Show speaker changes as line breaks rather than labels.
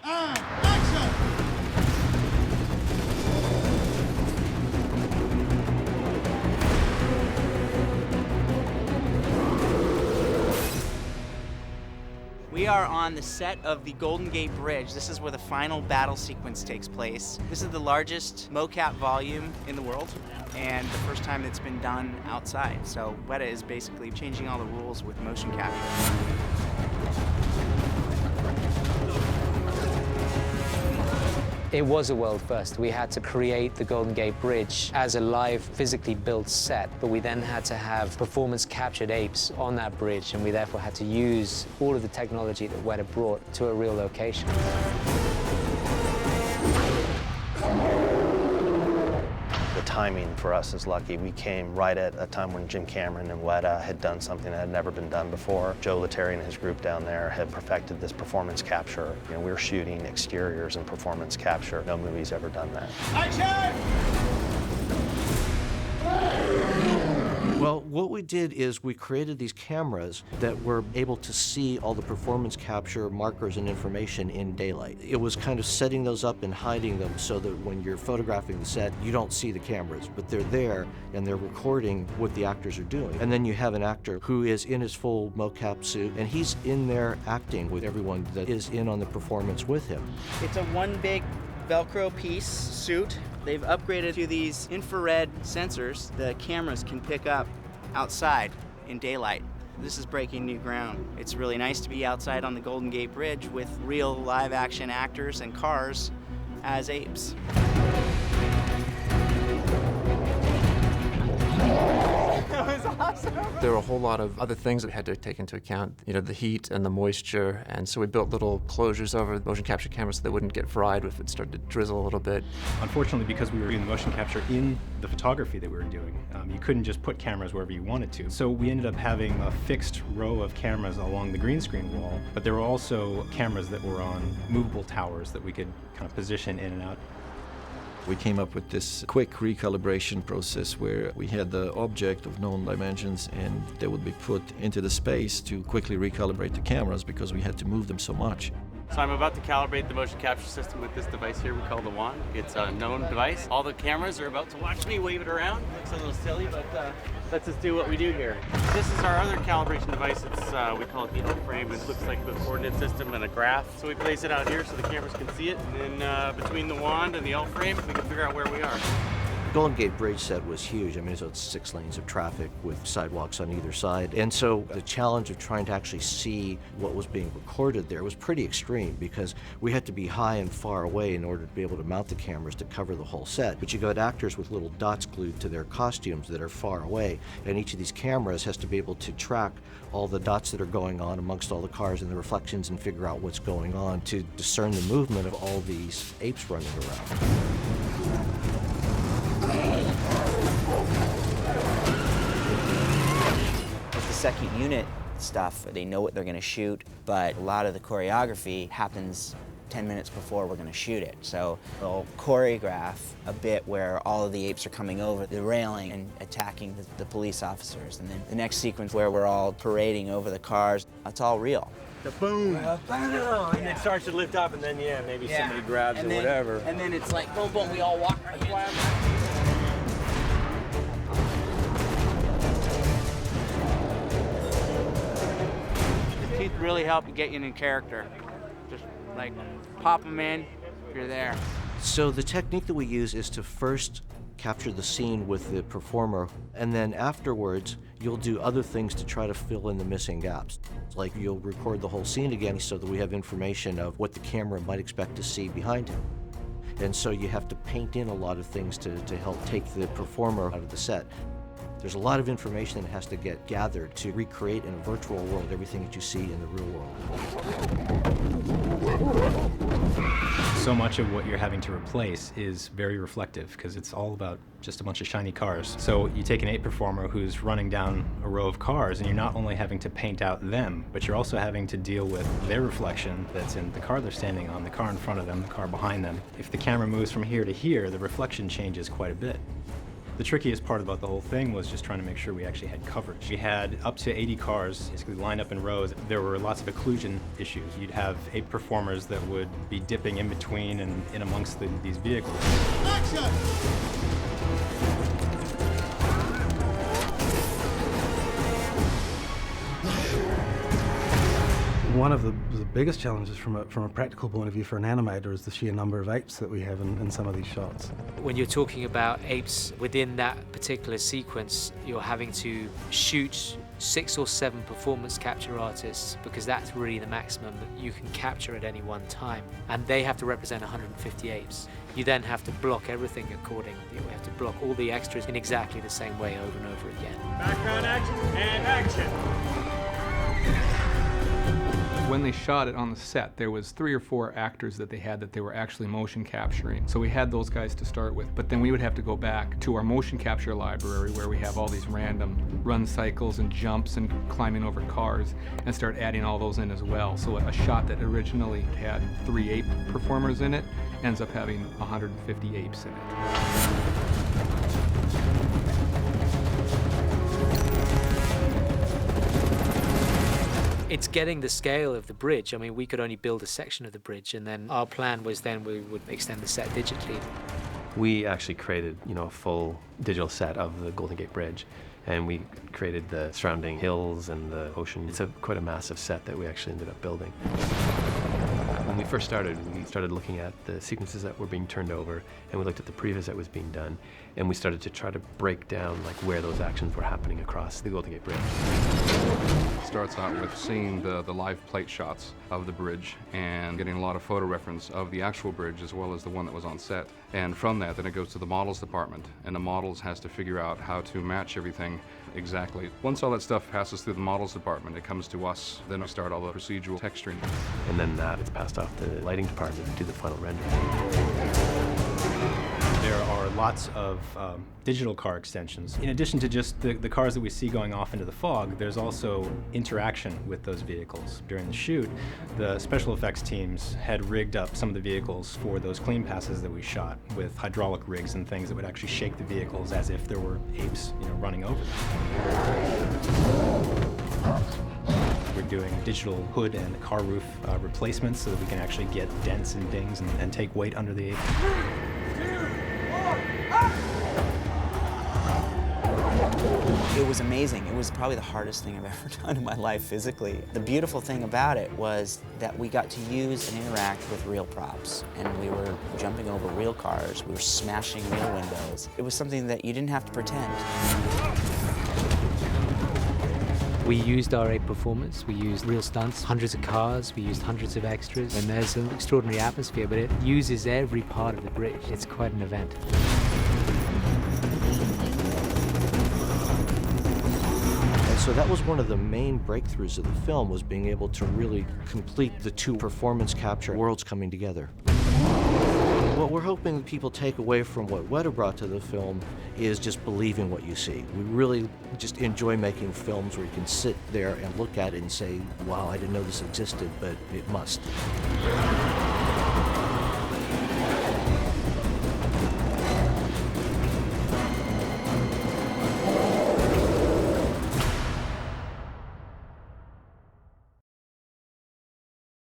and action!
We are on the set of the Golden Gate Bridge. This is where the final battle sequence takes place. This is the largest mocap volume in the world and the first time it's been done outside. So Wyatt is basically changing all the rules with motion capture.
It was a world first. We had to create the Golden Gate Bridge as a live, physically built set, but we then had to have performance-captured apes on that bridge, and we therefore had to use all of the technology that Wyatt brought to a real location.
The timing for us is lucky. We came right at a time when Jim Cameron and Wyatt had done something that had never been done before. Joe Lettieri and his group down there had perfected this performance capture. You know, we were shooting exteriors and performance capture. No movie's ever done that.
Action!
Well, what we did is we created these cameras that were able to see all the performance capture markers and information in daylight. It was kind of setting those up and hiding them so that when you're photographing the set, you don't see the cameras, but they're there and they're recording what the actors are doing. And then you have an actor who is in his full mocap suit, and he's in there acting with everyone that is in on the performance with him.
It's a one big Velcro piece suit. They've upgraded to these infrared sensors the cameras can pick up outside in daylight. This is breaking new ground. It's really nice to be outside on the Golden Gate Bridge with real live action actors and cars as apes. That was awesome.
There were a whole lot of other things that we had to take into account, you know, the heat and the moisture, and so we built little closures over the motion capture cameras so they wouldn't get fried if it started to drizzle a little bit.
Unfortunately, because we were doing the motion capture in the photography that we were doing, you couldn't just put cameras wherever you wanted to. So we ended up having a fixed row of cameras along the green screen wall, but there were also cameras that were on movable towers that we could kind of position in and out.
We came up with this quick recalibration process where we had the object of known dimensions and they would be put into the space to quickly recalibrate the cameras because we had to move them so much.
So I'm about to calibrate the motion capture system with this device here we call the wand. It's a known device. All the cameras are about to watch me wave it around. Looks a little silly, but let's just do what we do here. This is our other calibration device. It's we call it the L-frame. It looks like the coordinate system and a graph. So we place it out here so the cameras can see it. And then between the wand and the L-frame, we can figure out where we are.
Golden Gate Bridge set was huge. I mean, so it's 6 lanes of traffic with sidewalks on either side. And so the challenge of trying to actually see what was being recorded there was pretty extreme because we had to be high and far away in order to be able to mount the cameras to cover the whole set. But you got actors with little dots glued to their costumes that are far away, and each of these cameras has to be able to track all the dots that are going on amongst all the cars and the reflections and figure out what's going on to discern the movement of all these apes running around.
It's the second unit stuff. They know what they're going to shoot, but a lot of the choreography happens 10 minutes before we're going to shoot it. So they'll choreograph a bit where all of the apes are coming over the railing and attacking the police officers. And then the next sequence where we're all parading over the cars, that's all real.
The boom, and it starts to lift up, and then maybe somebody grabs it, whatever.
And then it's like boom, boom, we all walk right. The teeth really help get you in character. Just like pop them in, you're there.
So the technique that we use is to first capture the scene with the performer, and then afterwards you'll do other things to try to fill in the missing gaps. Like you'll record the whole scene again so that we have information of what the camera might expect to see behind him. And so you have to paint in a lot of things to help take the performer out of the set. There's a lot of information that has to get gathered to recreate in a virtual world everything that you see in the real world.
So much of what you're having to replace is very reflective because it's all about just a bunch of shiny cars. So you take an ape performer who's running down a row of cars and you're not only having to paint out them, but you're also having to deal with their reflection that's in the car they're standing on, the car in front of them, the car behind them. If the camera moves from here to here, the reflection changes quite a bit. The trickiest part about the whole thing was just trying to make sure we actually had coverage. We had up to 80 cars basically lined up in rows. There were lots of occlusion issues. You'd have ape performers that would be dipping in between and in amongst these vehicles.
Action!
One of the biggest challenges from a practical point of view for an animator is the sheer number of apes that we have in some of these shots.
When you're talking about apes within that particular sequence, you're having to shoot 6 or 7 performance capture artists because that's really the maximum that you can capture at any one time. And they have to represent 150 apes. You then have to block everything accordingly. You have to block all the extras in exactly the same way over and over again.
Background action and action!
When they shot it on the set, there was 3 or 4 actors that they were actually motion capturing. So we had those guys to start with, but then we would have to go back to our motion capture library where we have all these random run cycles and jumps and climbing over cars and start adding all those in as well. So a shot that originally had 3 ape performers in it ends up having 150 apes in it.
It's getting the scale of the bridge. I mean, we could only build a section of the bridge, and then our plan was then we would extend the set digitally.
We actually created, a full digital set of the Golden Gate Bridge, and we created the surrounding hills and the ocean. It's quite a massive set that we actually ended up building. When we first started, we started looking at the sequences that were being turned over, and we looked at the previs that was being done, and we started to try to break down where those actions were happening across the Golden Gate Bridge.
It starts out with seeing the live plate shots of the bridge and getting a lot of photo reference of the actual bridge as well as the one that was on set. And from that, then it goes to the models department, and the models has to figure out how to match everything exactly. Once all that stuff passes through the models department, it comes to us, then we start all the procedural texturing.
And then that is passed off to the lighting department to do the final render.
There are lots of digital car extensions. In addition to just the cars that we see going off into the fog, there's also interaction with those vehicles. During the shoot, the special effects teams had rigged up some of the vehicles for those clean passes that we shot with hydraulic rigs and things that would actually shake the vehicles as if there were apes, running over them. We're doing digital hood and car roof replacements so that we can actually get dents and dings and take weight under the ape.
It was amazing. It was probably the hardest thing I've ever done in my life physically. The beautiful thing about it was that we got to use and interact with real props. And we were jumping over real cars. We were smashing real windows. It was something that you didn't have to pretend.
We used our ape performance, we used real stunts, hundreds of cars, we used hundreds of extras, and there's an extraordinary atmosphere, but it uses every part of the bridge. It's quite an event.
So that was one of the main breakthroughs of the film, was being able to really complete the 2 performance capture worlds coming together. What we're hoping people take away from what Wyatt brought to the film is just believing what you see. We really just enjoy making films where you can sit there and look at it and say, wow, I didn't know this existed, but it must.